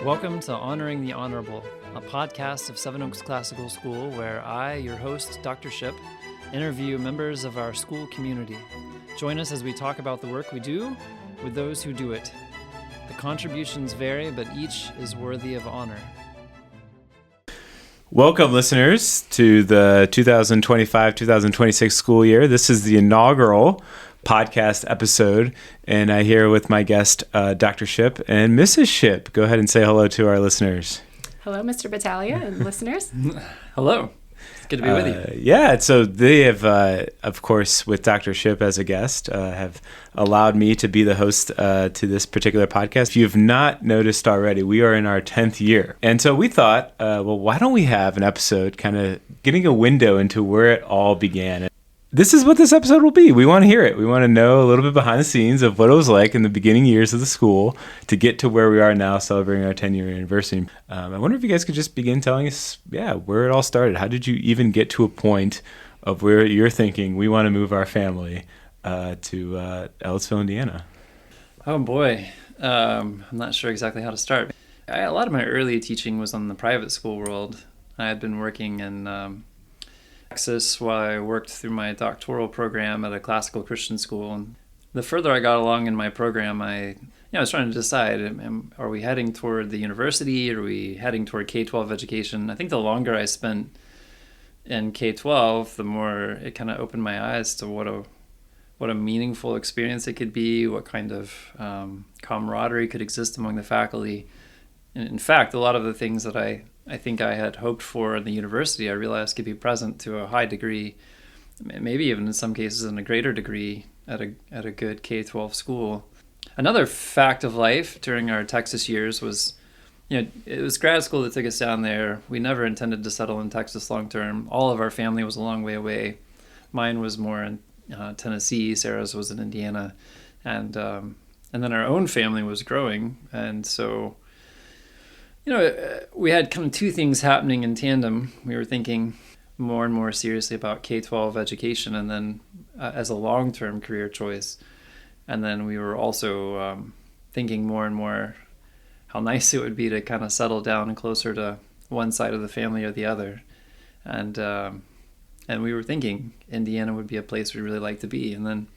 Welcome to Honoring the Honorable, a podcast of Seven Oaks Classical School where I, your host, Dr. Shipp, interview members of our school community. Join us as we talk about the work we do with those who do it. The contributions vary, but each is worthy of honor. Welcome, listeners, to the 2025-2026 school year. This is the inaugural podcast episode, and I here with my guest, Dr. Shipp and Mrs. Shipp. Go ahead and say hello to our listeners. Hello, Mr. Battaglia and listeners. Hello. It's good to be with you. Yeah, so they have, of course, with Dr. Shipp as a guest, have allowed me to be the host to this particular podcast. If you've not noticed already, we are in our 10th year. And so we thought, well, why don't we have an episode kind of getting a window into where it all began? This is what this episode will be. We want to hear it. We want to know a little bit behind the scenes of what it was like in the beginning years of the school to get to where we are now, celebrating our 10-year anniversary. I wonder if you guys could just begin telling us, where it all started. How did you even get to a point of where you're thinking we want to move our family to Ellisville, Indiana? Oh boy, I'm not sure exactly how to start. A lot of my early teaching was on the private school world. I had been working in Texas while I worked through my doctoral program at a classical Christian school. And the further I got along in my program, I was trying to decide, are we heading toward the university? Are we heading toward K-12 education? I think the longer I spent in K-12, the more it kind of opened my eyes to what a meaningful experience it could be, what kind of camaraderie could exist among the faculty. And in fact, a lot of the things that I think I had hoped for in the university, I realized could be present to a high degree, maybe even in some cases in a greater degree at a good K-12 school. Another fact of life during our Texas years was, it was grad school that took us down there. We never intended to settle in Texas long term. All of our family was a long way away. Mine was more in Tennessee. Sarah's was in Indiana, and then our own family was growing, and so. We had kind of two things happening in tandem. We were thinking more and more seriously about K-12 education and then as a long-term career choice. And then we were also thinking more and more how nice it would be to kind of settle down closer to one side of the family or the other. And we were thinking Indiana would be a place we'd really like to be. And then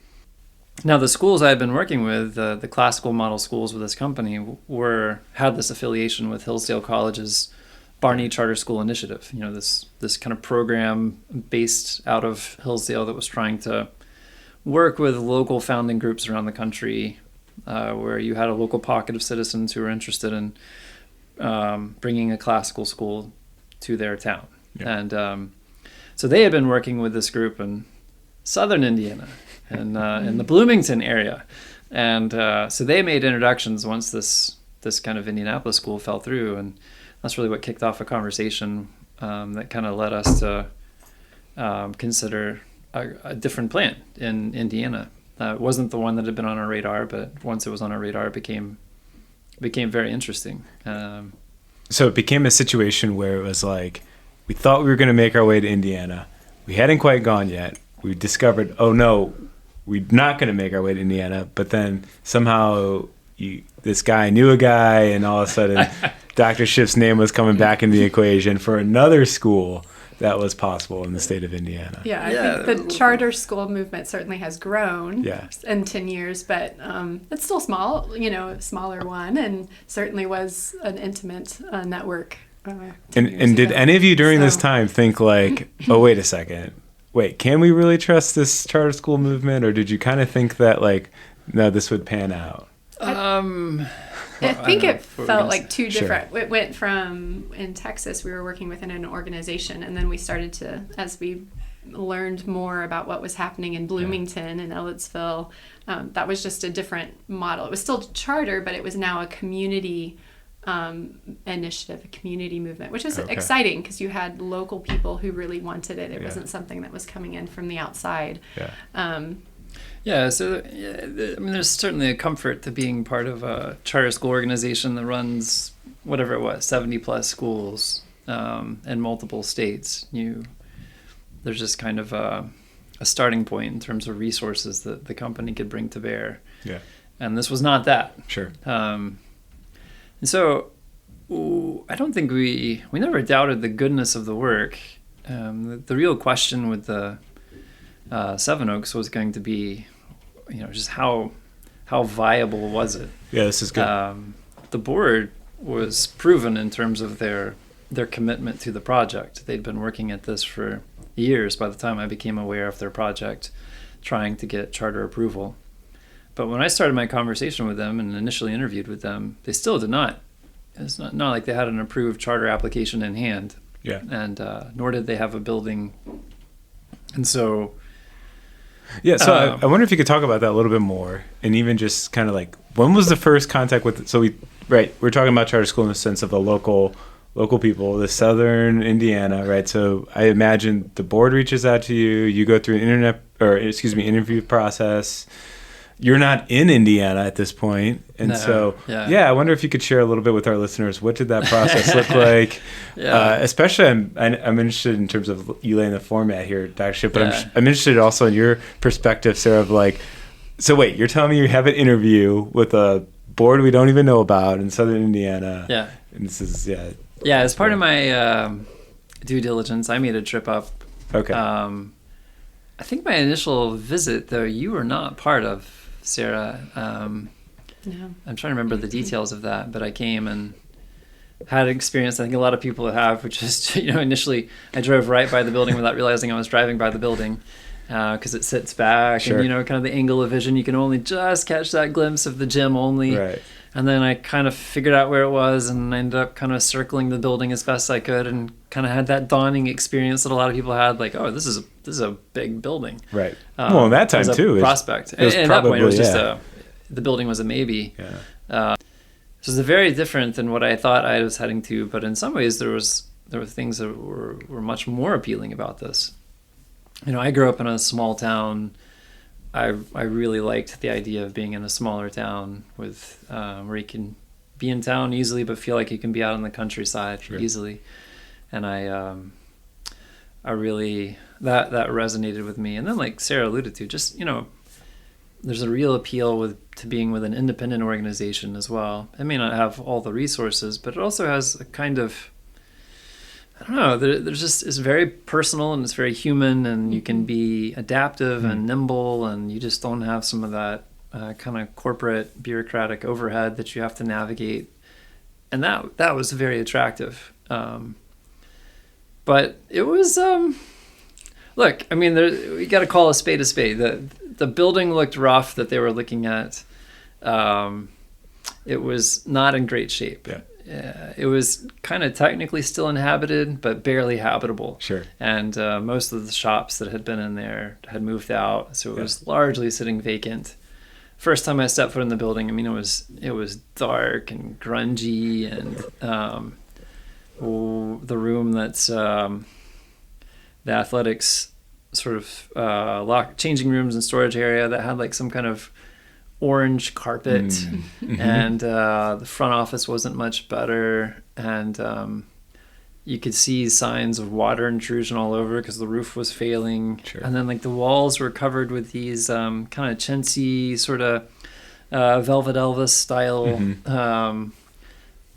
now, the schools I had been working with, the classical model schools with this company, had this affiliation with Hillsdale College's Barney Charter School Initiative. This kind of program based out of Hillsdale that was trying to work with local founding groups around the country, where you had a local pocket of citizens who were interested in bringing a classical school to their town. Yeah. And so they had been working with this group in southern Indiana. In the Bloomington area. And so they made introductions once this kind of Indianapolis school fell through. And that's really what kicked off a conversation that kind of led us to consider a different plan in Indiana. It wasn't the one that had been on our radar, but once it was on our radar, it became very interesting. So it became a situation where it was like, we thought we were going to make our way to Indiana. We hadn't quite gone yet. We discovered, oh no, we're not going to make our way to Indiana, but then somehow this guy knew a guy, and all of a sudden Dr. Shipp's name was coming back in the equation for another school that was possible in the state of Indiana. I think the charter school movement certainly has grown in 10 years, but it's still small, smaller one, and certainly was an intimate network. And did any of you during this time think like, oh, wait a second, can we really trust this charter school movement? Or did you kind of think that, like, no, this would pan out? I think it felt like two different. Sure. It went from, in Texas, we were working within an organization, and then we started to, as we learned more about what was happening in Bloomington and Ellisville, that was just a different model. It was still charter, but it was now a community initiative, a community movement, which is exciting because you had local people who really wanted it. It wasn't something that was coming in from the outside. So there's certainly a comfort to being part of a charter school organization that runs whatever it was, 70 plus schools in multiple states. There's just kind of a starting point in terms of resources that the company could bring to bear. And this was not that. Sure. And so I don't think we never doubted the goodness of the work. The real question with the Seven Oaks was going to be, just how viable was it? Yeah, this is good. The board was proven in terms of their commitment to the project. They'd been working at this for years by the time I became aware of their project, trying to get charter approval. But when I started my conversation with them and initially interviewed with them, they still did not. It's not like they had an approved charter application in hand. Yeah. And nor did they have a building. And so... Yeah, so I wonder if you could talk about that a little bit more, and even just kind of like, when was the first contact with... So we're talking about charter school in the sense of the local people, the Southern Indiana, right? So I imagine the board reaches out to you, you go through an interview process. You're not in Indiana at this point. And I wonder if you could share a little bit with our listeners. What did that process look like? Especially, I'm interested in terms of you laying the format here, Dr. Shipp, but I'm interested also in your perspective, Sarah, of like, so wait, you're telling me you have an interview with a board we don't even know about in Southern Indiana. Yeah. And this is, as part of my due diligence, I made a trip up. Okay. I think my initial visit, though, you were not part of, Sarah. No. I'm trying to remember the details of that, but I came and had an experience I think a lot of people have, which is, initially I drove right by the building without realizing I was driving by the building, because it sits back. Sure. And, kind of the angle of vision, you can only just catch that glimpse of the gym only. Right. And then I kind of figured out where it was, and I ended up kind of circling the building as best I could, and kind of had that dawning experience that a lot of people had, like, oh, this is a big building. Right. Well, in that time too, prospect. And at that point, it was just the building was a maybe. Yeah. So it was very different than what I thought I was heading to, but in some ways there were things that were much more appealing about this. I grew up in a small town. I really liked the idea of being in a smaller town with where you can be in town easily, but feel like you can be out in the countryside easily. And I really that resonated with me. And then, like Sarah alluded to, just there's a real appeal to being with an independent organization as well. It may not have all the resources, but it also has a kind of, I don't know, there's just, it's very personal and it's very human, and you can be adaptive and nimble, and you just don't have some of that kind of corporate bureaucratic overhead that you have to navigate. And that was very attractive. But it was, look, I mean, we got to call a spade a spade. The building looked rough that they were looking at. It was not in great shape. Yeah. It was kind of technically still inhabited, but barely habitable. Sure. And most of the shops that had been in there had moved out, so it was largely sitting vacant. First time I stepped foot in the building, I mean, it was dark and grungy, and the room that's the athletics sort of changing rooms and storage area that had like some kind of orange carpet, and the front office wasn't much better, and you could see signs of water intrusion all over because the roof was failing. Sure. And then like the walls were covered with these kind of chintzy sort of Velvet Elvis style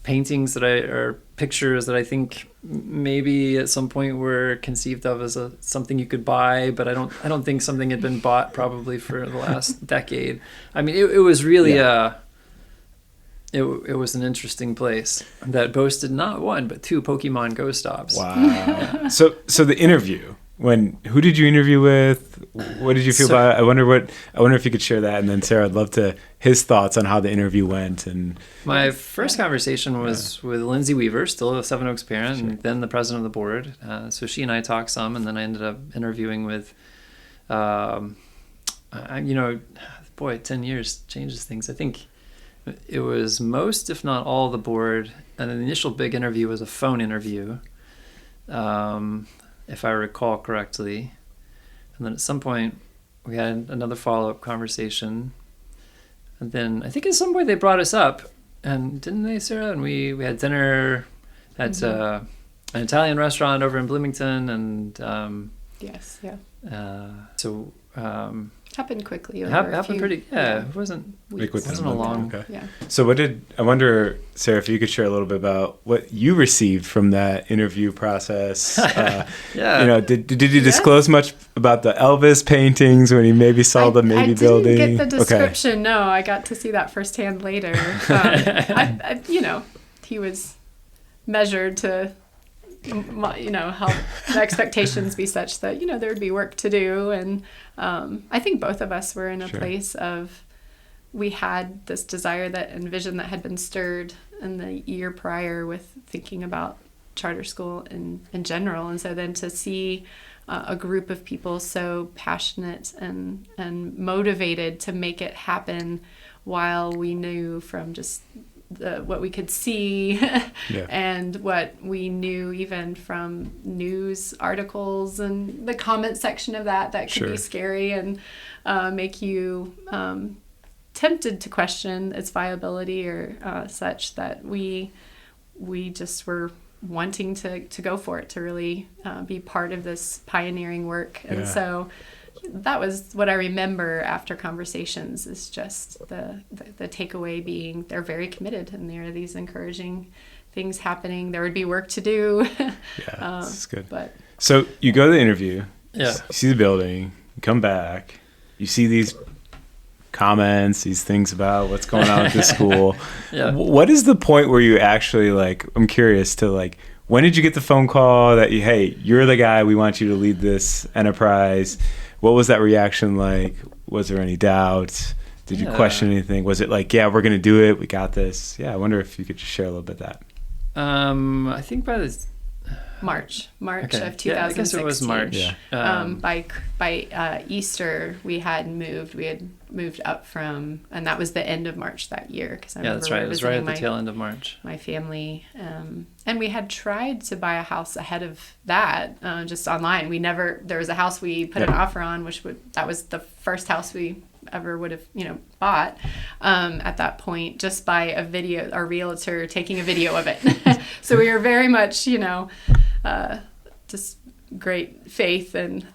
paintings or pictures that I think maybe at some point were conceived of as something you could buy, but I don't think something had been bought probably for the last decade. I mean, it was really it was an interesting place that boasted not one but two Pokemon Go stops. Wow. So the interview. Who did you interview with? What did you feel about it? I wonder if you could share that, and then Sarah, I'd love to his thoughts on how the interview went. And my first conversation was with Lindsay Weaver, still a Seven Oaks parent, and then the president of the board. So she and I talked some, and then I ended up interviewing with, 10 years changes things. I think it was most, if not all, the board, and the initial big interview was a phone interview. If I recall correctly. And then at some point we had another follow-up conversation. And then I think at some point they brought us up, and didn't they, Sarah? And we had dinner at an Italian restaurant over in Bloomington, and yes, yeah. So happened quickly. Happened pretty. Yeah, it wasn't a long. Okay. Yeah. So I wonder, Sarah, if you could share a little bit about what you received from that interview process. Yeah. Did you disclose much about the Elvis paintings when you maybe saw the building? I didn't get the description. Okay. No, I got to see that firsthand later. He was measured to, help the expectations be such that, there would be work to do. And I think both of us were in a place of, we had this desire and vision that had been stirred in the year prior with thinking about charter school in general. And so then to see a group of people so passionate and motivated to make it happen, while we knew from just what we could see and what we knew even from news articles and the comment section of that could be scary and make you tempted to question its viability or such, that we just were wanting to go for it, to really be part of this pioneering work. And so that was what I remember after conversations, is just the takeaway being they're very committed and there are these encouraging things happening. There would be work to do. That's good. But so you go to the interview, you see the building, you come back, you see these comments, these things about what's going on at this school. What is the point where you actually, I'm curious to when did you get the phone call that you're the guy, we want you to lead this enterprise? What was that reaction like? Was there any doubt? Did you question anything? Was it we're going to do it, we got this? I wonder if you could just share a little bit of that. I think by the March of 2016. Yeah, I guess it was March. By Easter, we had moved up from, and that was the end of March that year. Because that's right. It was right at the tail end of March. My family, and we had tried to buy a house ahead of that, just online. There was a house we put an offer on, that was the first house we ever would have bought at that point, just by a video, our realtor taking a video of it. So we were very much just great faith and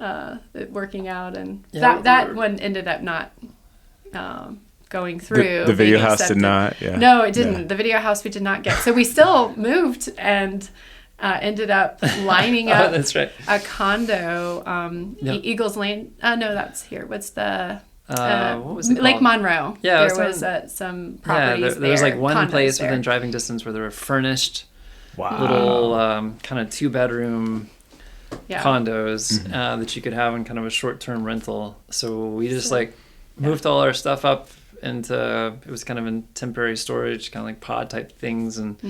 it working out, and that one ended up not going through. The video house did not. No, it didn't. The video house we did not get. So we still moved and ended up lining up that's right. a condo, Eagles Lane. No, that's here. What's the what was it called? Lake Monroe. Yeah, there was some properties there was one place there. within driving distance where there were furnished little kind of 2-bedroom condos that you could have in kind of a short-term rental. So we just moved all our stuff up into, it was kind of in temporary storage, kind of like pod type things, and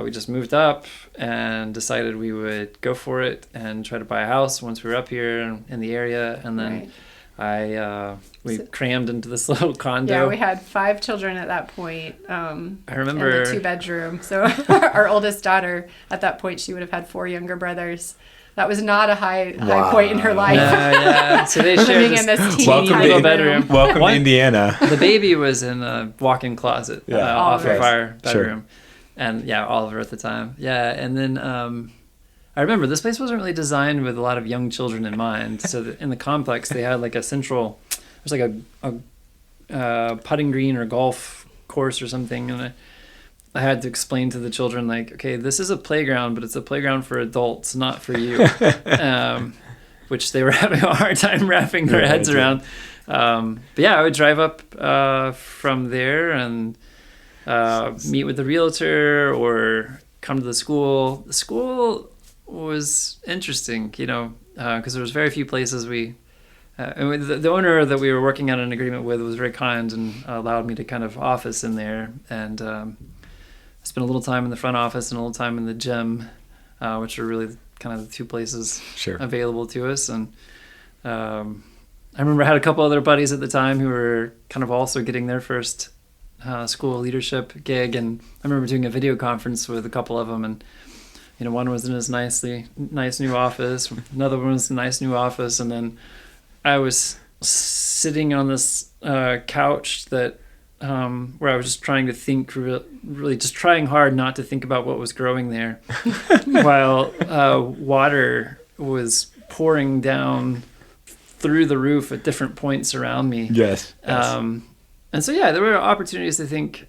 we just moved up and decided we would go for it and try to buy a house once we were up here in the area. And then we crammed into this little condo. Yeah, we had 5 children at that point. I remember in the 2-bedroom. So our oldest daughter at that point, she would have had 4 younger brothers. That was not a high point in her life. So they shared living in this teeny welcome bedroom. Welcome to Indiana. The baby was in a walk-in closet off of our bedroom, and Oliver at the time. And then I remember this place wasn't really designed with a lot of young children in mind. So in the complex, they had a central, there's a putting green or golf course or something, and I had to explain to the children, okay, this is a playground, but it's a playground for adults, not for you, which they were having a hard time wrapping their heads around. But I would drive up from there and meet with the realtor or come to the school. The school was interesting, because there was very few places the owner that we were working on an agreement with was very kind and allowed me to kind of office in there, and I spent a little time in the front office and a little time in the gym, which are really kind of the 2 places available to us. And I remember I had a couple other buddies at the time who were kind of also getting their first school leadership gig, and I remember doing a video conference with a couple of them, and one was in his nice new office, another one was in a nice new office, and then I was sitting on this couch that where I was just trying to think, really just trying hard not to think about what was growing there, while water was pouring down through the roof at different points around me. Yes. And so, there were opportunities to think,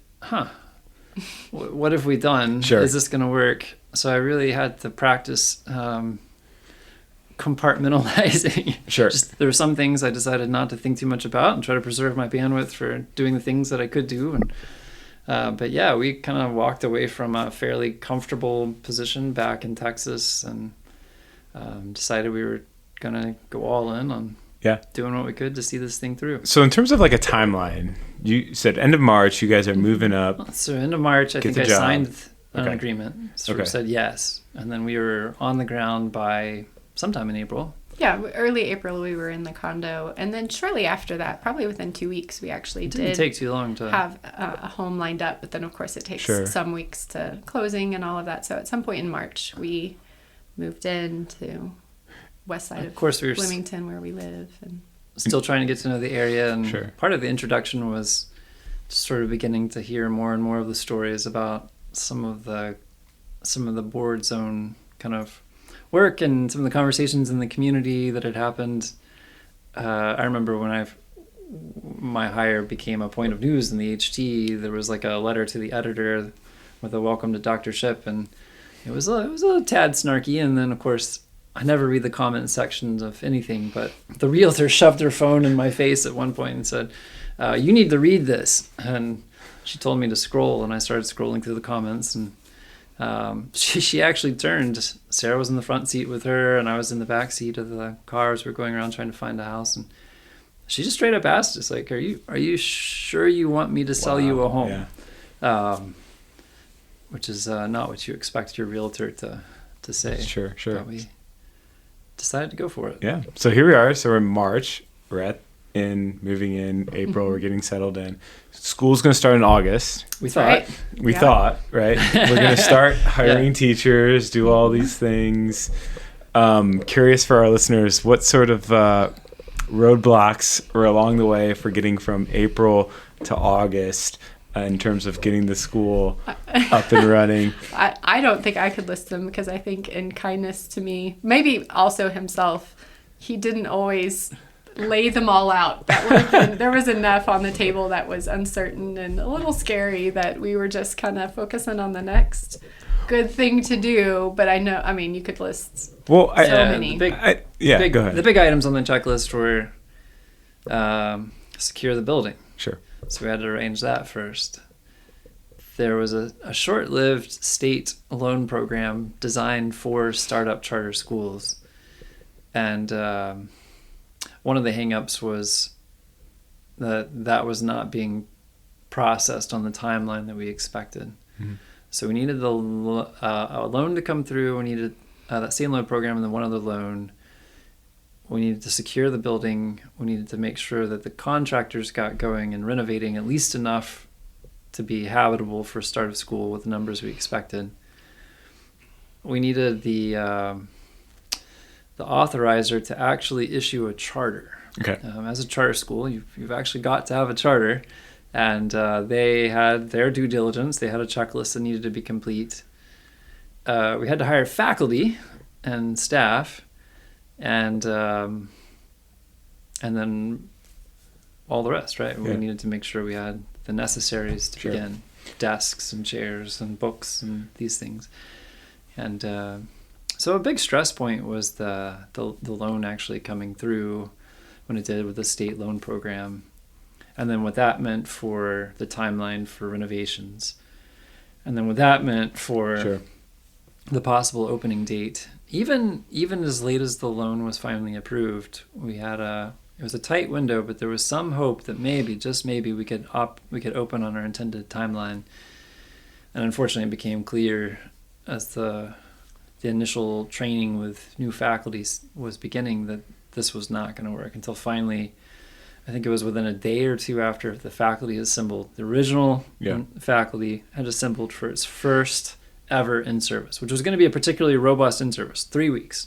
what have we done? Sure. Is this going to work? So I really had to practice compartmentalizing. Sure. There were some things I decided not to think too much about and try to preserve my bandwidth for doing the things that I could do. And we kind of walked away from a fairly comfortable position back in Texas and decided we were going to go all in on doing what we could to see this thing through. So in terms of like a timeline, you said end of March, you guys are moving up. So end of March, I think I signed an agreement. So we said yes. And then we were on the ground by sometime in April. Yeah, early April we were in the condo. And then shortly after that, probably within 2 weeks, we actually didn't take too long to have a home lined up. But then, of course, it takes some weeks to closing and all of that. So at some point in March, we moved in to west side of course, we were Bloomington, where we live. And still trying to get to know the area. And part of the introduction was just sort of beginning to hear more and more of the stories about some of the board's own kind of work and some of the conversations in the community that had happened. I remember when my hire became a point of news in the HT, there was like a letter to the editor with a welcome to Dr. Shipp, and it was a tad snarky. And then, of course, I never read the comment sections of anything, but the realtor shoved her phone in my face at one point and said, you need to read this. And she told me to scroll, and I started scrolling through the comments, and she actually turned. Sarah was in the front seat with her, and I was in the back seat of the car as we were going around trying to find a house. And she just straight up asked us, like, are you sure you want me to sell you a home? Yeah. Which is not what you expect your realtor to say. Sure. But we decided to go for it. Yeah. So here we are. So we're in March. We're moving in April. We're getting settled in. School's going to start in August. We thought, right? We're going to start hiring teachers, do all these things. Curious for our listeners, what sort of roadblocks were along the way for getting from April to August in terms of getting the school up and running? I don't think I could list them, because I think in kindness to me, maybe also himself, he didn't always lay them all out. That would have been, there was enough on the table that was uncertain and a little scary that we were just kind of focusing on the next good thing to do. But you could list many. Go ahead. The big items on the checklist were secure the building. Sure. So we had to arrange that first. There was a short-lived state loan program designed for startup charter schools. And one of the hang-ups was that was not being processed on the timeline that we expected. Mm-hmm. So we needed a loan to come through. We needed that same loan program and then one other loan. We needed to secure the building. We needed to make sure that the contractors got going and renovating at least enough to be habitable for start of school with the numbers we expected. We needed the authorizer to actually issue a charter. Okay. As a charter school, you've actually got to have a charter, and they had their due diligence. They had a checklist that needed to be complete. We had to hire faculty and staff, and then all the rest, right? Yeah. We needed to make sure we had the necessaries to begin, desks and chairs and books and these things. And so a big stress point was the loan actually coming through when it did with the state loan program, and then what that meant for the timeline for renovations, and then what that meant for the possible opening date. Even as late as the loan was finally approved, it was a tight window, but there was some hope that maybe, just maybe, we could open on our intended timeline. And unfortunately, it became clear as the initial training with new faculty was beginning that this was not going to work until finally, I think it was within a day or two after the faculty assembled. The original faculty had assembled for its first ever in-service, which was going to be a particularly robust in-service, 3 weeks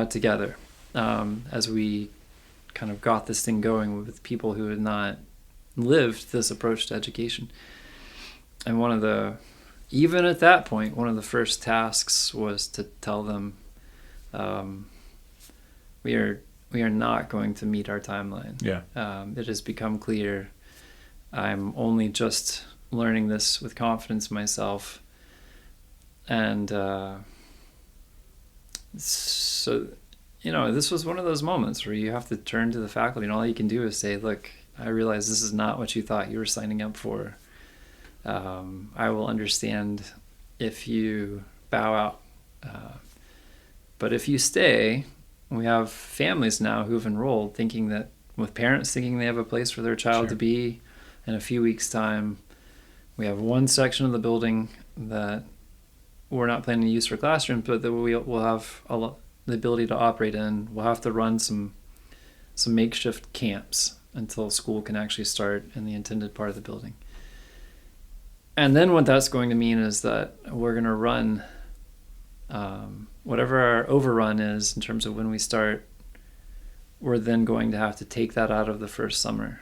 together, as we kind of got this thing going with people who had not lived this approach to education. And even at that point, one of the first tasks was to tell them, we are we are not going to meet our timeline. Yeah. It has become clear. I'm only just learning this with confidence myself. And so, this was one of those moments where you have to turn to the faculty, and all you can do is say, look, I realize this is not what you thought you were signing up for. I will understand if you bow out. But if you stay, we have families now who've enrolled with parents thinking they have a place for their child to be in a few weeks' time. We have one section of the building that we're not planning to use for classrooms, but that we'll have the ability to operate in. We'll have to run some makeshift camps until school can actually start in the intended part of the building. And then what that's going to mean is that we're going to run whatever our overrun is in terms of when we start. We're then going to have to take that out of the first summer,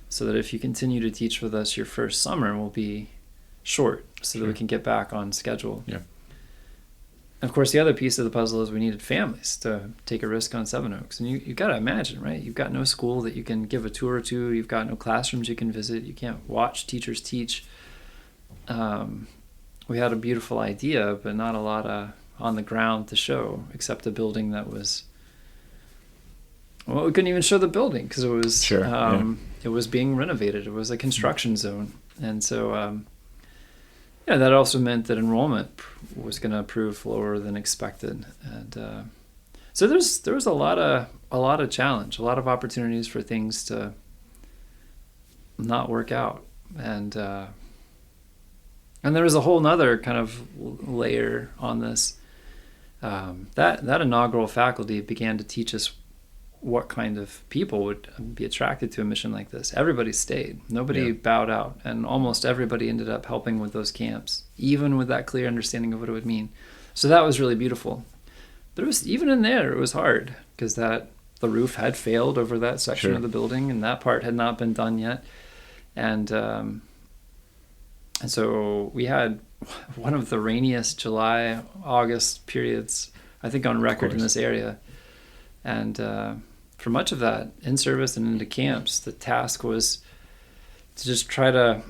so that if you continue to teach with us, your first summer will be short, so that we can get back on schedule. Yeah. And of course, the other piece of the puzzle is we needed families to take a risk on Seven Oaks. And you've got to imagine, right? You've got no school that you can give a tour to. You've got no classrooms you can visit. You can't watch teachers teach. We had a beautiful idea, but not a lot on the ground to show, except a building that was... Well, we couldn't even show the building because it was it was being renovated. It was a construction zone. And so... that also meant that enrollment was going to prove lower than expected, and so there was a lot of challenge, a lot of opportunities for things to not work out, and there was a whole nother kind of layer on this. That inaugural faculty began to teach us what kind of people would be attracted to a mission like this. Everybody stayed. Nobody bowed out. And almost everybody ended up helping with those camps, even with that clear understanding of what it would mean. So that was really beautiful. But it was, even in there, it was hard, because the roof had failed over that section of the building, and that part had not been done yet. And so we had one of the rainiest July, August periods, I think, on record in this area. And for much of that, in service and into camps, the task was to just try to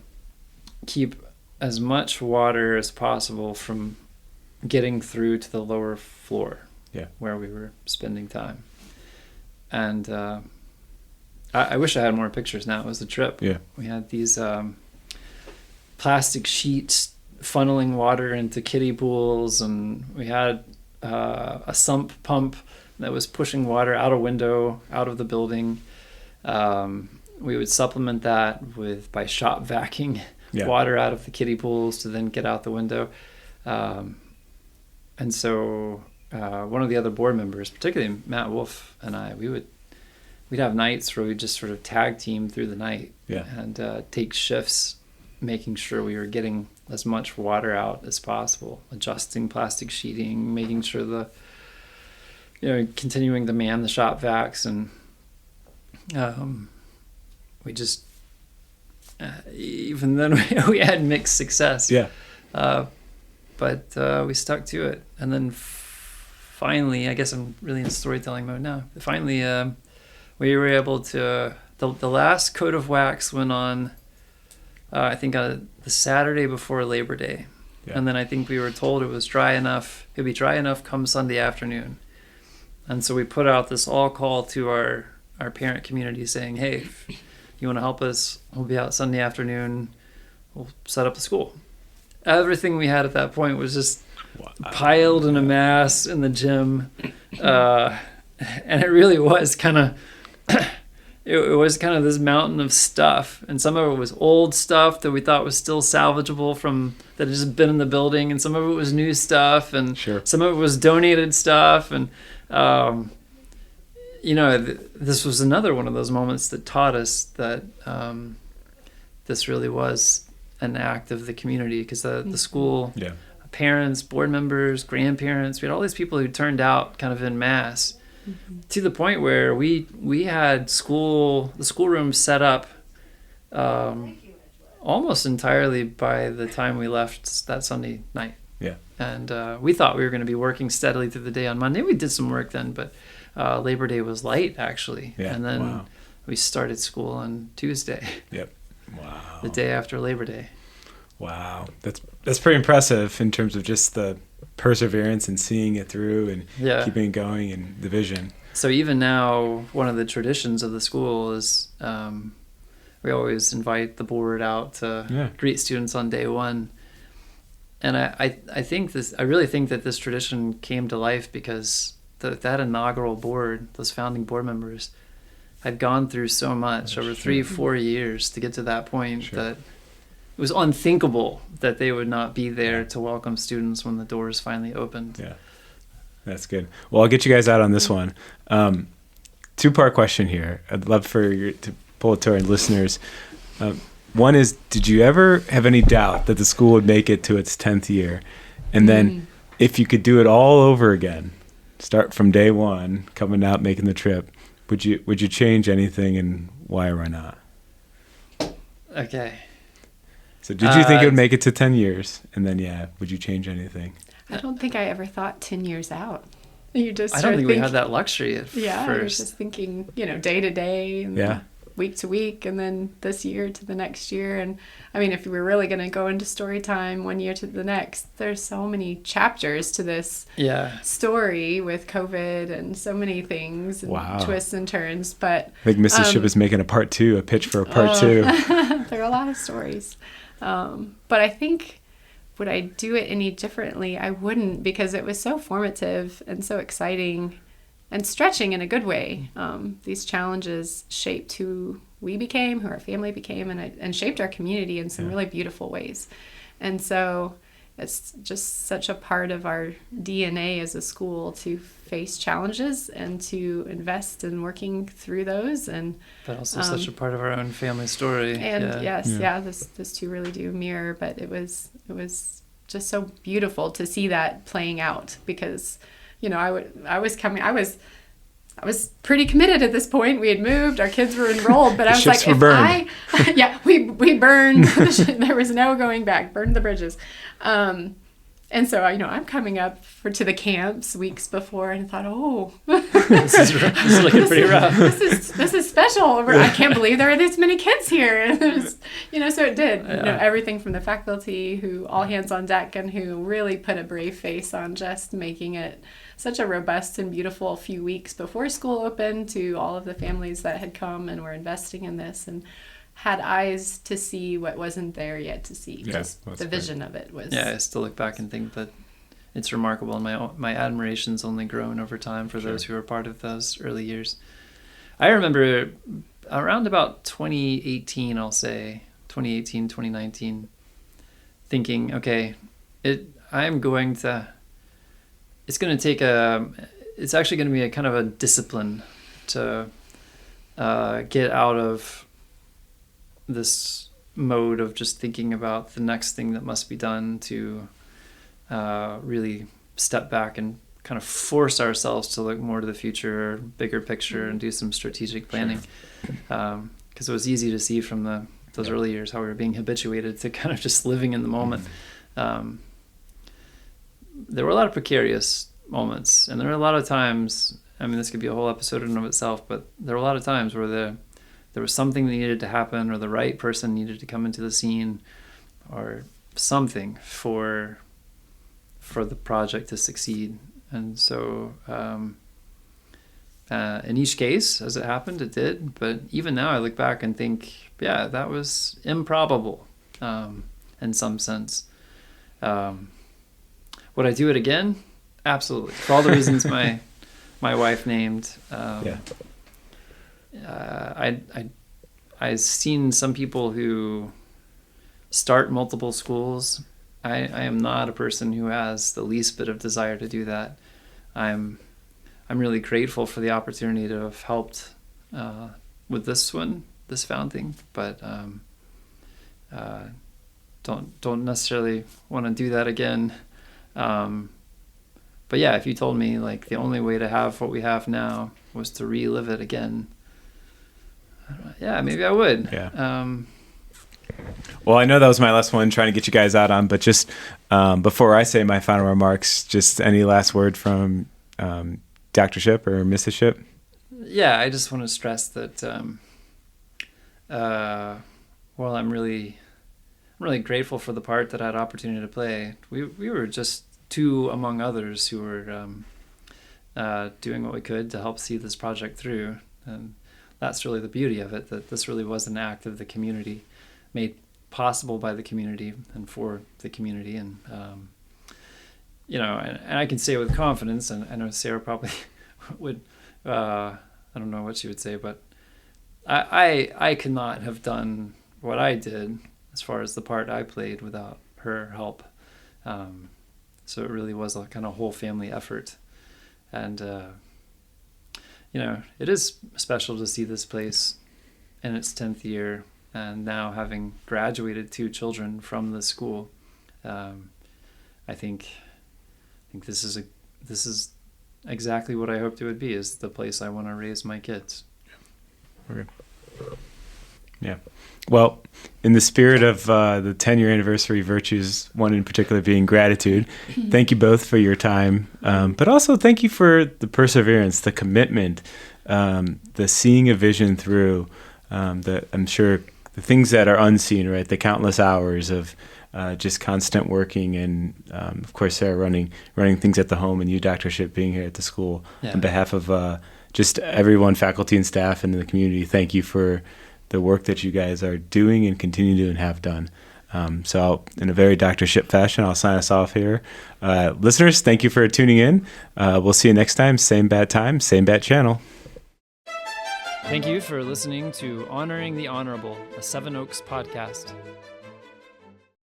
keep as much water as possible from getting through to the lower floor where we were spending time. And I wish I had more pictures now. It was a trip. Yeah. We had these plastic sheets funneling water into kiddie pools, and we had a sump pump that was pushing water out a window, out of the building. We would supplement that by shop vacuuming water out of the kiddie pools to then get out the window. And so one of the other board members, particularly Matt Wolf and I, we'd have nights where we'd just sort of tag team through the night and take shifts, making sure we were getting as much water out as possible, adjusting plastic sheeting, making sure continuing to man the shop vacs, and we just even then we had mixed success. But we stuck to it, and then finally, I guess I'm really in storytelling mode now. Finally, we were able to. The last coat of wax went on, I think, the Saturday before Labor Day, and then I think we were told it was dry enough. It'd be dry enough come Sunday afternoon. And so we put out this all call to our parent community saying, hey, if you want to help us, we'll be out Sunday afternoon. We'll set up the school. Everything we had at that point was just piled in a mass in the gym. And it really was kind of, it was kind of this mountain of stuff. And some of it was old stuff that we thought was still salvageable that had just been in the building. And some of it was new stuff. And some of it was donated stuff. And, this was another one of those moments that taught us that this really was an act of the community, because the school, parents, board members, grandparents, we had all these people who turned out kind of en masse, to the point where we had the schoolroom set up almost entirely by the time we left that Sunday night. And we thought we were going to be working steadily through the day on Monday. We did some work then, but Labor Day was light, actually. Yeah. And then Wow. we started school on Tuesday. Yep. Wow. The day after Labor Day. Wow. That's pretty impressive in terms of just the perseverance and seeing it through and keeping it going and the vision. So even now, one of the traditions of the school is we always invite the board out to greet students on day one. And I really think that this tradition came to life because that inaugural board, those founding board members, had gone through so much over 3-4 years to get to that point that it was unthinkable that they would not be there to welcome students when the doors finally opened. Yeah, that's good. Well, I'll get you guys out on this one. Two-part question here. I'd love for you to pull it to our listeners. One is, did you ever have any doubt that the school would make it to its 10th year? And then if you could do it all over again, start from day one, coming out, making the trip, would you change anything, and why or why not? Okay. So did you think it would make it to 10 years? And then, would you change anything? I don't think I ever thought 10 years out. I don't think we had that luxury at first. I was just thinking, day to day and week to week, and then this year to the next year. And I mean, if we were really going to go into story time one year to the next, there's so many chapters to this story with COVID and so many things and twists and turns. But I think Mrs. Shipp is making a pitch for a part two. There are a lot of stories. But I think, would I do it any differently? I wouldn't, because it was so formative and so exciting and stretching in a good way. These challenges shaped who we became, who our family became, and shaped our community in some really beautiful ways. And so it's just such a part of our DNA as a school to face challenges and to invest in working through those. And but also such a part of our own family story. And this two really do mirror. But it was just so beautiful to see that playing out, because I was pretty committed at this point. We had moved, our kids were enrolled, but I was like, we burned. There was no going back. Burned the bridges. And so, I'm coming up to the camps weeks before, and I thought, this is looking pretty rough. This is special. I can't believe there are this many kids here. And it was, so it did. Everything from the faculty who all hands on deck and who really put a brave face on just making it such a robust and beautiful few weeks before school opened, to all of the families that had come and were investing in this and had eyes to see what wasn't there yet to see. Just the vision of it was. Yeah, I still look back and think that it's remarkable, and my admiration's only grown over time for those who were part of those early years. I remember around about 2018, I'll say 2018, 2019, thinking, okay, it's actually going to be a kind of a discipline to get out of this mode of just thinking about the next thing that must be done, to really step back and kind of force ourselves to look more to the future, bigger picture, and do some strategic planning. Because it was easy to see from those early years how we were being habituated to kind of just living in the moment. There were a lot of precarious moments, and there were a lot of times, this could be a whole episode in and of itself, but there were a lot of times where there was something that needed to happen, or the right person needed to come into the scene, or something for the project to succeed. And so in each case, as it happened, it did. But even now I look back and think, that was improbable in some sense. Would I do it again? Absolutely. For all the reasons my wife named. I've seen some people who start multiple schools. I am not a person who has the least bit of desire to do that. I'm really grateful for the opportunity to have helped with this founding, but don't necessarily want to do that again. But if you told me like the only way to have what we have now was to relive it again, maybe I would. Well, I know that was my last one, trying to get you guys out on, but just before I say my final remarks, just any last word from Dr. Shipp or Mrs. Shipp? Yeah, I just want to stress that while I'm really grateful for the part that I had opportunity to play, we were just two among others who were doing what we could to help see this project through. And that's really the beauty of it, that this really was an act of the community, made possible by the community and for the community. And, and I can say with confidence, and I know Sarah probably would, I don't know what she would say, but I could not have done what I did as far as the part I played without her help. So it really was a kind of whole family effort. And, it is special to see this place in its 10th year, and now having graduated 2 children from the school. I think this is exactly what I hoped it would be, is the place I want to raise my kids. Okay. Yeah. Well, in the spirit of the 10-year anniversary virtues, one in particular being gratitude, thank you both for your time, but also thank you for the perseverance, the commitment, the seeing a vision through, I'm sure the things that are unseen, right? The countless hours of just constant working, and of course, Sarah running things at the home, and you, Dr. Shipp, being here at the school. Yeah. On behalf of just everyone, faculty and staff, and in the community, thank you for the work that you guys are doing and continue to and have done. So in a very Dr. Shipp fashion, I'll sign us off here. Listeners, thank you for tuning in. We'll see you next time. Same bad time, same bad channel. Thank you for listening to Honoring the Honorable, a Seven Oaks podcast.